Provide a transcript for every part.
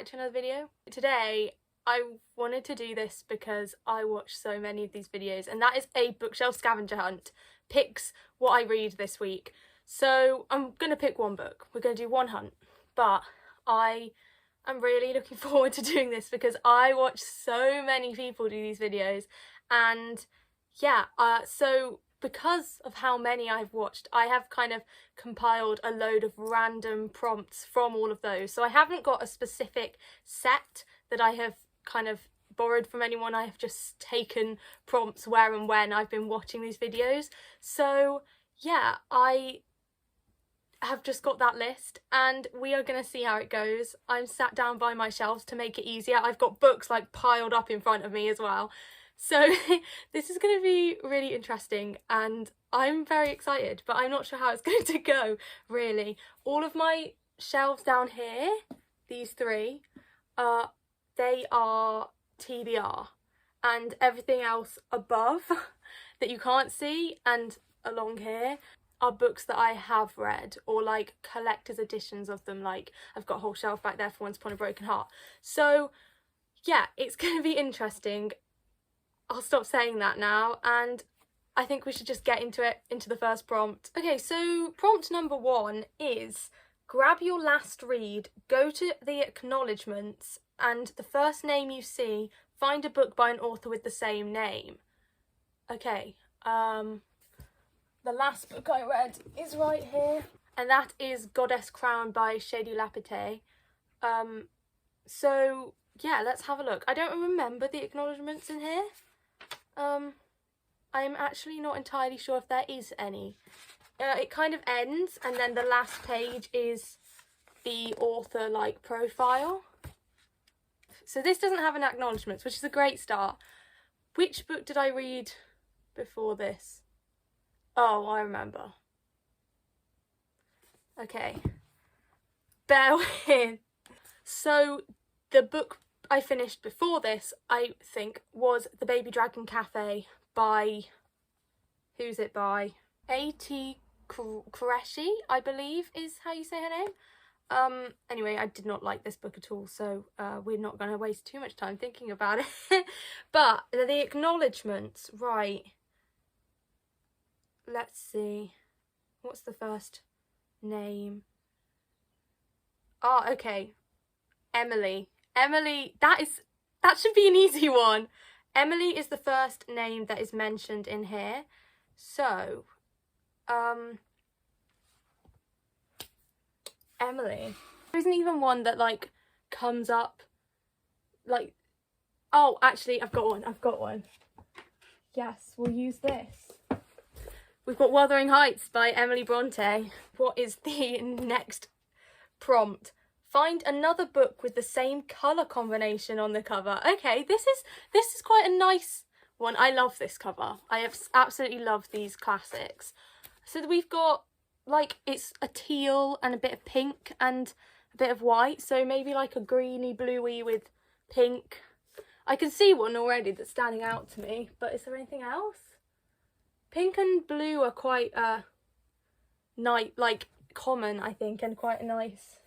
to another video. Today I wanted to do this because I watch so many of these videos, and that is a bookshelf scavenger hunt. Picks what I read this week. So I'm going to pick one book. We're going to do one hunt, but I am really looking forward to doing this because I watch so many people do these videos, and yeah, so because of how many I've watched, I have kind of compiled a load of random prompts from all of those. So I haven't got a specific set that I have kind of borrowed from anyone. I have just taken prompts where and when I've been watching these videos. So yeah, I have just got that list and we are going to see how it goes. I'm sat down by my shelves to make it easier. I've got books like piled up in front of me as well. So this is going to be really interesting and I'm very excited, but I'm not sure how it's going to go, really. All of my shelves down here, these three, they are TBR, and everything else above that you can't see and along here are books that I have read or like collector's editions of them. Like I've got a whole shelf back there for Once Upon a Broken Heart. So yeah, it's going to be interesting. I'll stop saying that now, and I think we should just get into it, into the first prompt. Okay, so prompt number 1 is grab your last read, go to the acknowledgements, and the first name you see, find a book by an author with the same name. Okay, the last book I read is right here, and that is Goddess Crown by 𝗦𝘁cie𝗿𝗆𝗵. So yeah, let's have a look. I don't remember the acknowledgements in here. I'm actually not entirely sure if there is any. It kind of ends and then the last page is the author like profile. So this doesn't have an acknowledgements, which is a great start. Which book did I read before this? Oh, I remember. Okay. Bear with. So the book I finished before this, I think, was The Baby Dragon Cafe by, who's it by? 𝗦𝘁cie𝗿𝗆𝗵, I believe is how you say her name. Anyway, I did not like this book at all, so we're not going to waste too much time thinking about it. But the acknowledgements, right. Let's see. What's the first name? Oh, okay. Emily. Emily, that should be an easy one. Emily is the first name that is mentioned in here. So, Emily. There isn't even one that like comes up like, oh, actually I've got one. Yes, we'll use this. We've got Wuthering Heights by Emily Bronte. What is the next prompt? Find another book with the same colour combination on the cover. Okay, this is quite a nice one. I love this cover. I absolutely love these classics. So we've got, like, it's a teal and a bit of pink and a bit of white. So maybe like a greeny bluey with pink. I can see one already that's standing out to me, but is there anything else? Pink and blue are quite like common, I think, and quite nice.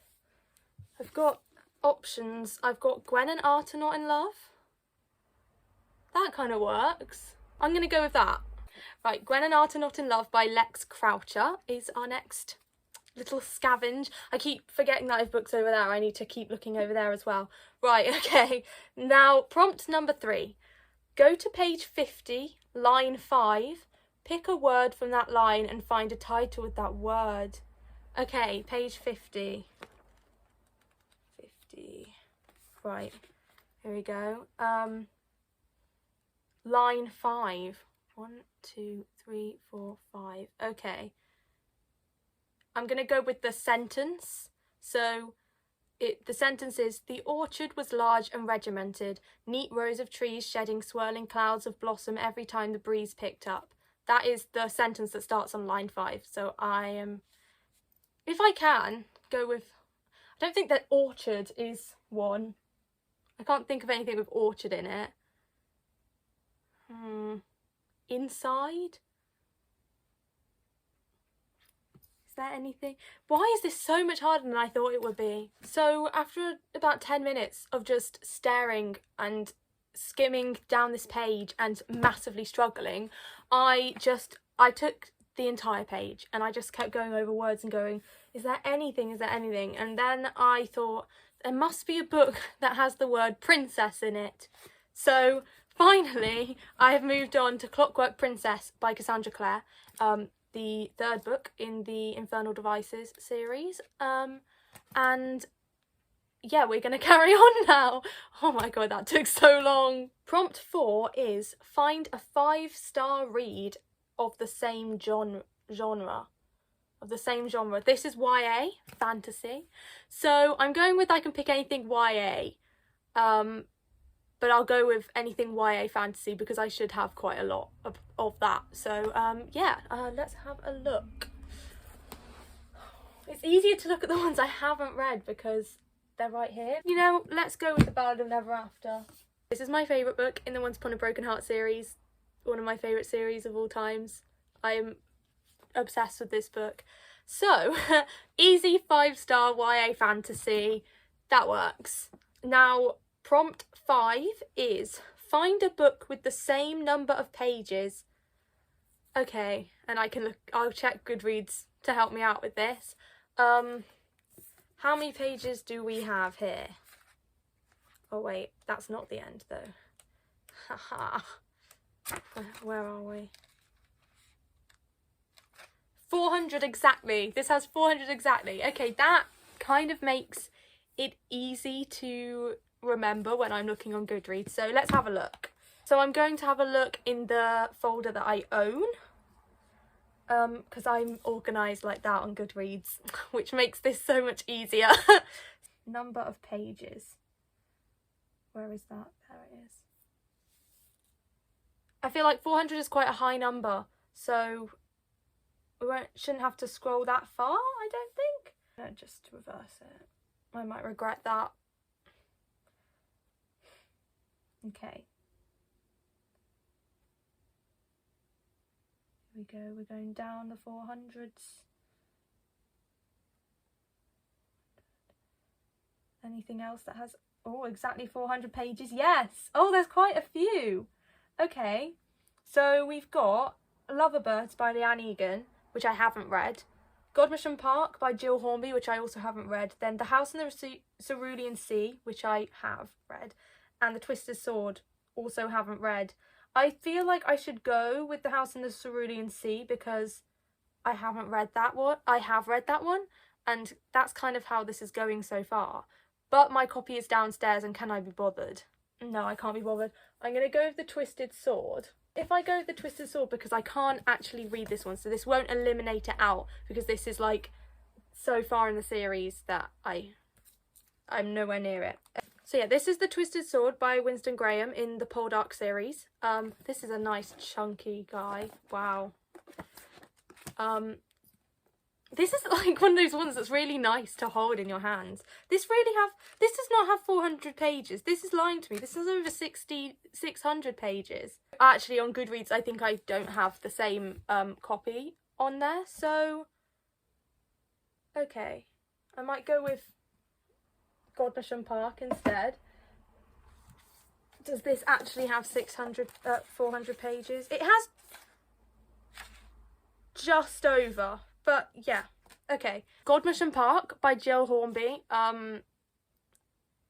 I've got options. I've got Gwen and Art Are Not in Love. That kind of works. I'm going to go with that. Right, Gwen and Art Are Not in Love by Lex Croucher is our next little scavenge. I keep forgetting that I have books over there. I need to keep looking over there as well. Right, okay. Now, prompt number 3. Go to page 50, line 5. Pick a word from that line and find a title with that word. Okay, page 50. Right, here we go. Line 5. 1, 2, 3, 4, 5. Okay. I'm going to go with the sentence. So the sentence is, the orchard was large and regimented, neat rows of trees shedding swirling clouds of blossom every time the breeze picked up. That is the sentence that starts on line 5. So I am, if I can, go with, I don't think that orchard is one. I can't think of anything with orchard in it. Inside? Is there anything? Why is this so much harder than I thought it would be? So after about 10 minutes of just staring and skimming down this page and massively struggling, I took the entire page and I just kept going over words and going, is there anything? Is there anything? And then I thought, there must be a book that has the word princess in it. So finally, I have moved on to Clockwork Princess by Cassandra Clare, the third book in the Infernal Devices series. And yeah, we're going to carry on now. Oh my god, that took so long. Prompt 4 is find a 5-star read of the same genre. This is YA, fantasy. So I'm going with I can pick anything YA. But I'll go with anything YA fantasy because I should have quite a lot of that. So yeah, let's have a look. It's easier to look at the ones I haven't read because they're right here. You know, let's go with The Ballad of Never After. This is my favourite book in the Once Upon a Broken Heart series. One of my favourite series of all times. I am obsessed with this book. So, easy 5-star YA fantasy. That works. Now, prompt 5 is find a book with the same number of pages. Okay, and I'll check Goodreads to help me out with this. How many pages do we have here? Oh wait, that's not the end though. Haha. Where are we? 400 exactly. This has 400 exactly. Okay, that kind of makes it easy to remember when I'm looking on Goodreads. So let's have a look. So I'm going to have a look in the folder that I own. Because I'm organised like that on Goodreads, which makes this so much easier. Number of pages. Where is that? There it is. I feel like 400 is quite a high number, so we shouldn't have to scroll that far, I don't think. No, just reverse it. I might regret that. Okay. Here we go, we're going down the 400s. Anything else that has, oh, exactly 400 pages? Yes! Oh, there's quite a few. Okay, so we've got Loverbirds by Leanne Egan, which I haven't read. Godmersham Park by Jill Hornby, which I also haven't read. Then The House in the Cerulean Sea, which I have read. And The Twisted Sword, also haven't read. I feel like I should go with The House in the Cerulean Sea because I haven't read that one. I have read that one, and that's kind of how this is going so far. But my copy is downstairs, and can I be bothered? No, I can't be bothered. I'm going to go with The Twisted Sword. If I go with The Twisted Sword, because I can't actually read this one, so this won't eliminate it out, because this is like so far in the series that I'm nowhere near it. So yeah, this is The Twisted Sword by Winston Graham in the Poldark series. This is a nice chunky guy. Wow. This is like one of those ones that's really nice to hold in your hands. This does not have 400 pages. This is lying to me. This has over 600 pages. Actually, on Goodreads, I think I don't have the same copy on there. So, okay. I might go with Godmersham Park instead. Does this actually have 400 pages? It has just over. But yeah, okay. Godmersham Park by Jill Hornby. I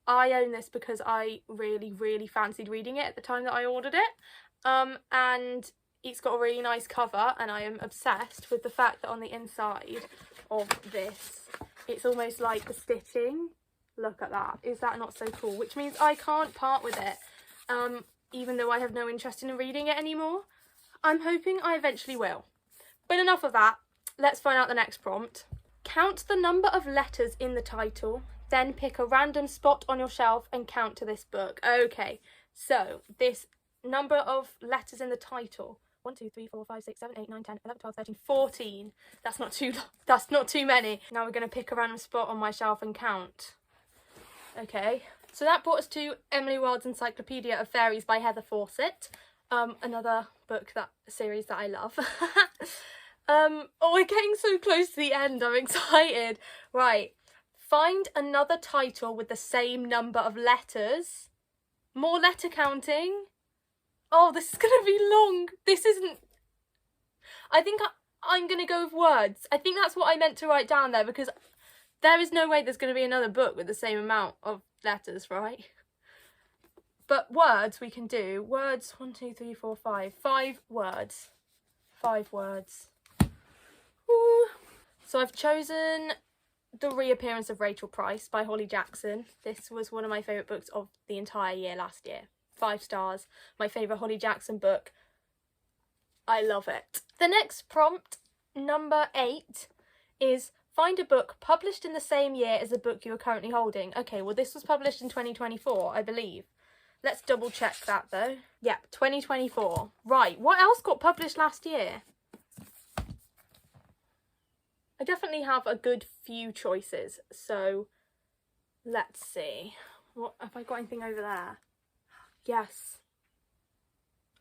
own this because I really, really fancied reading it at the time that I ordered it. And it's got a really nice cover, and I am obsessed with the fact that on the inside of this, it's almost like the stitching. Look at that. Is that not so cool? Which means I can't part with it, even though I have no interest in reading it anymore. I'm hoping I eventually will. But enough of that. Let's find out the next prompt. Count the number of letters in the title, then pick a random spot on your shelf and count to this book. Okay, so this number of letters in the title. 1, 2, 3, 4, 5, 6, 7, 8, 9, 10, 11, 12, 13, 14. That's not too many. Now we're going to pick a random spot on my shelf and count. Okay, so that brought us to Emily Wilde's Encyclopedia of Fairies by Heather Fawcett. Another book, series that I love. Oh, we're getting so close to the end. I'm excited. Right. Find another title with the same number of letters. More letter counting. Oh, this is going to be long. This isn't... I think I'm going to go with words. I think that's what I meant to write down there, because there is no way there's going to be another book with the same amount of letters, right? But words we can do. Words, 1, 2, 3, 4, 5. 5 words. 5 words. Ooh. So I've chosen The Reappearance of Rachel Price by Holly Jackson. This was one of my favourite books of the entire year last year. 5 stars. My favourite Holly Jackson book. I love it. The next prompt, number 8, is find a book published in the same year as the book you are currently holding. Okay, well this was published in 2024, I believe. Let's double check that though. Yep, 2024. Right, what else got published last year? I definitely have a good few choices, so let's see. What have I got anything over there? Yes.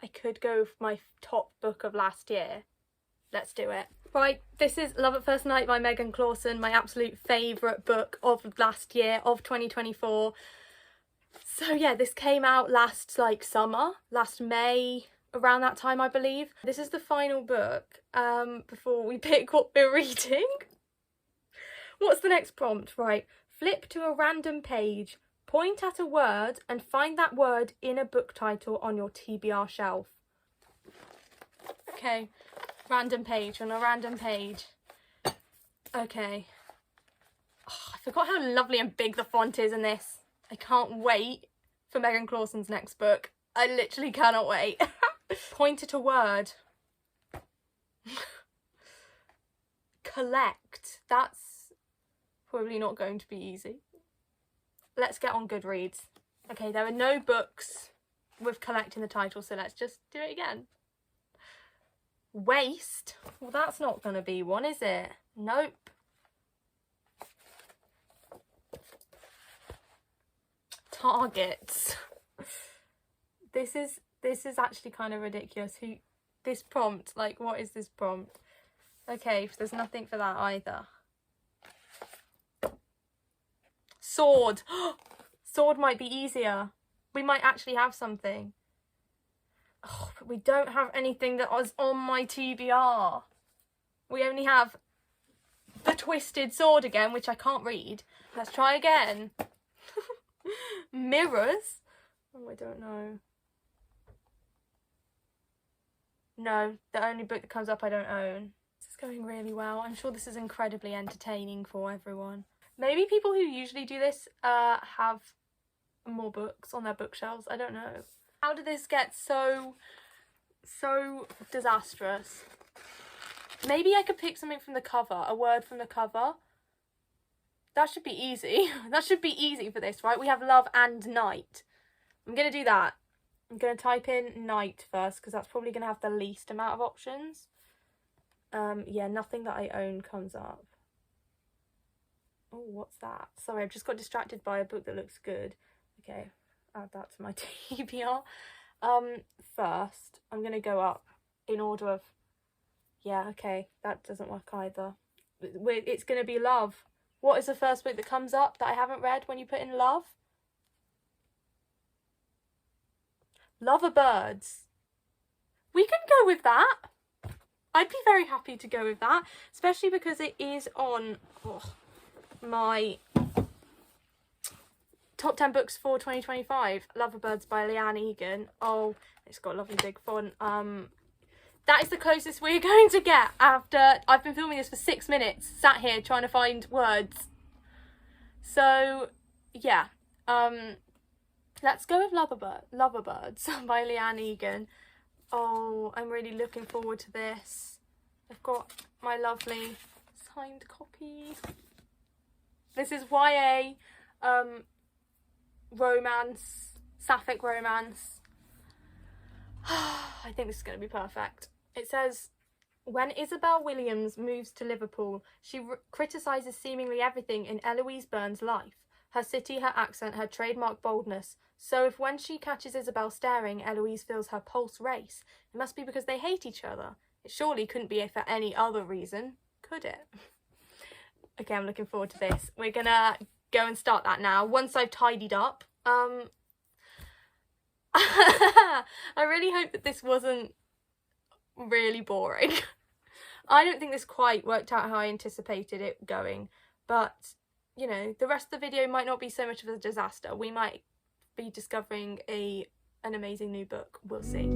I could go with my top book of last year. Let's do it. Right, this is Love at First Night by 𝗦𝘁cie𝗿𝗆𝗵, my absolute favourite book of last year, of 2024. So yeah, this came out last summer, last May, around that time I believe. This is the final book before we pick what we're reading. What's the next prompt? Right, flip to a random page, point at a word and find that word in a book title on your TBR shelf. Okay, random page, on a random page. Okay. Oh, I forgot how lovely and big the font is in this. I can't wait for 𝗦𝘁cie𝗿𝗆𝗵's next book. I literally cannot wait. Point at a word. Collect. That's probably not going to be easy. Let's get on Goodreads. Okay, there are no books with collect in the title, so let's just do it again. Waste. Well, that's not going to be one, is it? Nope. Targets. This is actually kind of ridiculous. This prompt, what is this prompt? Okay, there's nothing for that either. Sword. Sword might be easier. We might actually have something. Oh, but we don't have anything that was on my TBR. We only have The Twisted Sword again, which I can't read. Let's try again. Mirrors? Oh, I don't know. No, the only book that comes up I don't own. This is going really well. I'm sure this is incredibly entertaining for everyone. Maybe people who usually do this have more books on their bookshelves. I don't know. How did this get so disastrous? Maybe I could pick something from the cover, a word from the cover. That should be easy. That should be easy for this, right? We have love and night. I'm going to do that. I'm going to type in night first because that's probably going to have the least amount of options. Yeah, nothing that I own comes up. Oh, what's that? Sorry, I've just got distracted by a book that looks good. Okay, add that to my TBR. First, I'm going to go up in order of... Yeah, okay, that doesn't work either. It's going to be love. What is the first book that comes up that I haven't read when you put in love? 𝗦𝘁cie𝗿𝗆𝗵. We can go with that. I'd be very happy to go with that, especially because it is on my top 10 books for 2025. 𝗦𝘁cie𝗿𝗆𝗵 by Leanne Egan. Oh, it's got a lovely big font. That is the closest we're going to get after I've been filming this for 6 minutes, sat here trying to find words. So, yeah. Let's go with 𝗦𝘁cie𝗿𝗆𝗵 by Leanne Egan. Oh, I'm really looking forward to this. I've got my lovely signed copy. This is YA romance, sapphic romance. I think this is going to be perfect. It says, when Isabel Williams moves to Liverpool, she criticises seemingly everything in Eloise Burns' life. Her city, her accent, her trademark boldness. So if when she catches Isabel staring, Eloise feels her pulse race, it must be because they hate each other. It surely couldn't be for any other reason, could it? Okay, I'm looking forward to this. We're gonna go and start that now, once I've tidied up. I really hope that this wasn't really boring. I don't think this quite worked out how I anticipated it going, but, you know, the rest of the video might not be so much of a disaster. We might be discovering an amazing new book. We'll see.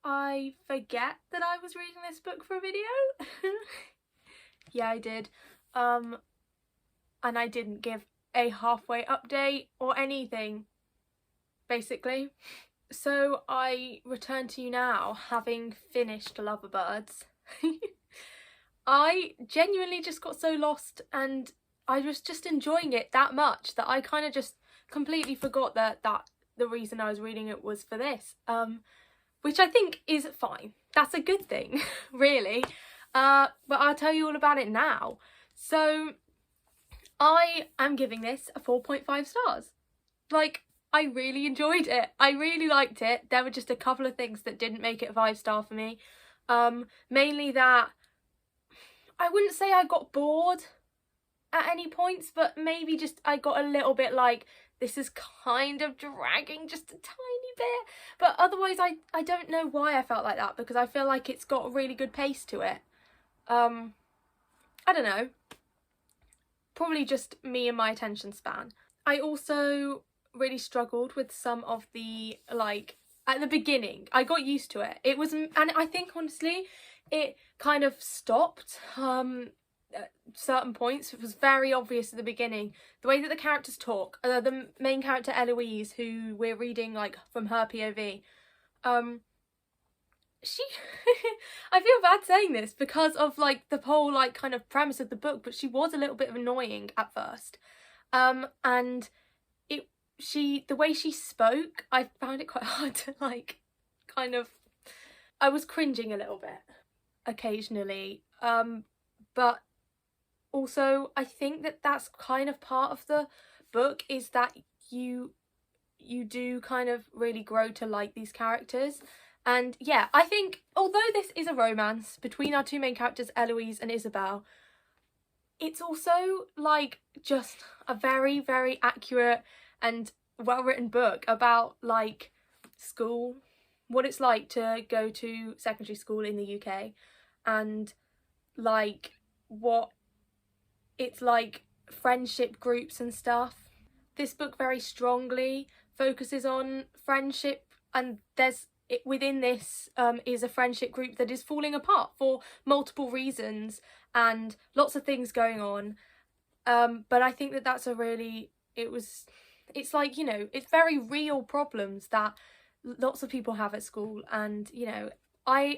I forget that I was reading this book for a video? Yeah, I did. And I didn't give a halfway update or anything, basically. So I return to you now, having finished Loverbirds. I genuinely just got so lost, and I was just enjoying it that much that I kind of just completely forgot that the reason I was reading it was for this. Which I think is fine. That's a good thing, really. But I'll tell you all about it now. So I am giving this a 4.5 stars. Like, I really enjoyed it. I really liked it. There were just a couple of things that didn't make it a 5-star for me. Mainly that I wouldn't say I got bored at any points, but maybe just I got a little bit like, this is kind of dragging just a tiny bit. But otherwise, I don't know why I felt like that, because I feel like it's got a really good pace to it. I don't know. Probably just me and my attention span. I also really struggled with some of the, like, at the beginning. I got used to it. It was, and I think, honestly, it kind of stopped. At certain points, it was very obvious at the beginning. The way that the characters talk, the main character 𝗦𝘁cie, who we're reading like from her POV, she I feel bad saying this because of like the whole like kind of premise of the book, but she was a little bit annoying at first. And the way she spoke, I found it quite hard to like kind of, I was cringing a little bit occasionally, but also, I think that that's kind of part of the book, is that you do kind of really grow to like these characters. And yeah, I think although this is a romance between our two main characters, 𝗦𝘁cie and Isabel, it's also like just a very, very accurate and well-written book about like school, what it's like to go to secondary school in the UK, and like what it's like friendship groups and stuff. This book very strongly focuses on friendship, and within this is a friendship group that is falling apart for multiple reasons and lots of things going on. But I think that that's it's like, you know, it's very real problems that lots of people have at school. And, you know, I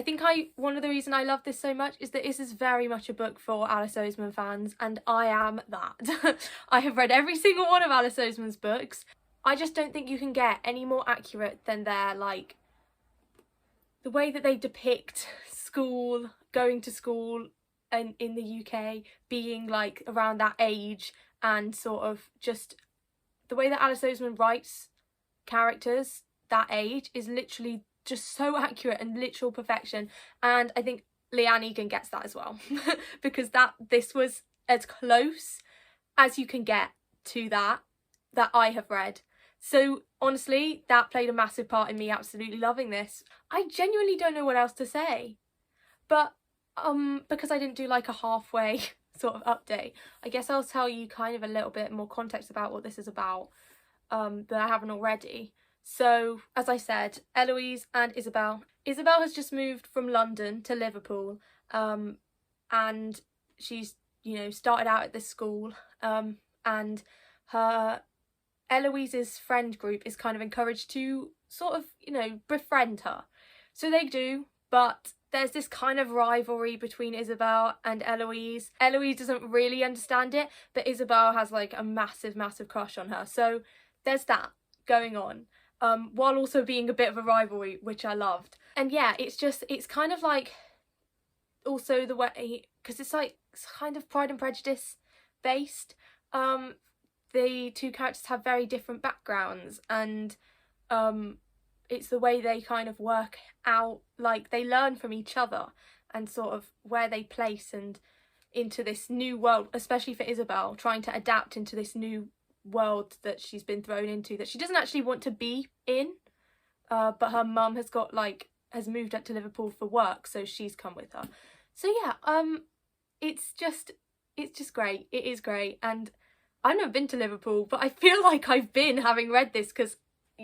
think one of the reasons I love this so much is that this is very much a book for Alice Oseman fans, and I am that. I have read every single one of Alice Oseman's books. I just don't think you can get any more accurate than like, the way that they depict school, going to school, in the UK being like around that age, and sort of just the way that Alice Oseman writes characters that age is literally just so accurate and literal perfection. And I think Leanne Egan gets that as well because this was as close as you can get to that I have read. So honestly, that played a massive part in me absolutely loving this. I genuinely don't know what else to say, but because I didn't do like a halfway sort of update, I guess I'll tell you kind of a little bit more context about what this is about that I haven't already. So as I said, Eloise and Isabel. Isabel has just moved from London to Liverpool, and she's, you know, started out at this school, and Eloise's friend group is kind of encouraged to sort of, you know, befriend her. So they do, but there's this kind of rivalry between Isabel and Eloise. Eloise doesn't really understand it, but Isabel has like a massive, massive crush on her. So there's that going on, while also being a bit of a rivalry, which I loved. And yeah, it's kind of like also the way, because it's kind of Pride and Prejudice based. The two characters have very different backgrounds, and it's the way they kind of work out, like they learn from each other and sort of where they place and into this new world, especially for Isabel, trying to adapt into this new world that she's been thrown into that she doesn't actually want to be in, but her mum has moved up to Liverpool for work, so she's come with her. So yeah, it's just great. It is great, and I've never been to Liverpool, but I feel like I've been, having read this, because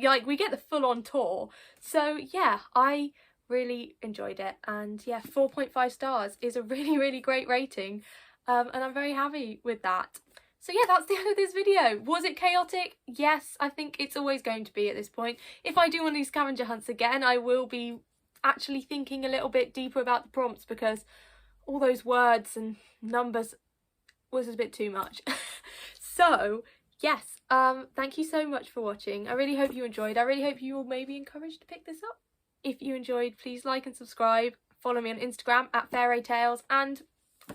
like we get the full-on tour. So yeah, I really enjoyed it, and yeah, 4.5 stars is a really, really great rating, and I'm very happy with that. So yeah, that's the end of this video. Was it chaotic? Yes, I think it's always going to be at this point. If I do one of these scavenger hunts again, I will be actually thinking a little bit deeper about the prompts, because all those words and numbers was a bit too much. So yes, thank you so much for watching. I really hope you enjoyed. I really hope you will maybe encouraged to pick this up. If you enjoyed, please like and subscribe. Follow me on Instagram at @FairyTales, and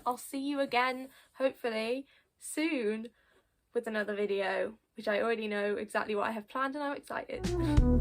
I'll see you again, hopefully soon, with another video, which I already know exactly what I have planned, and I'm excited.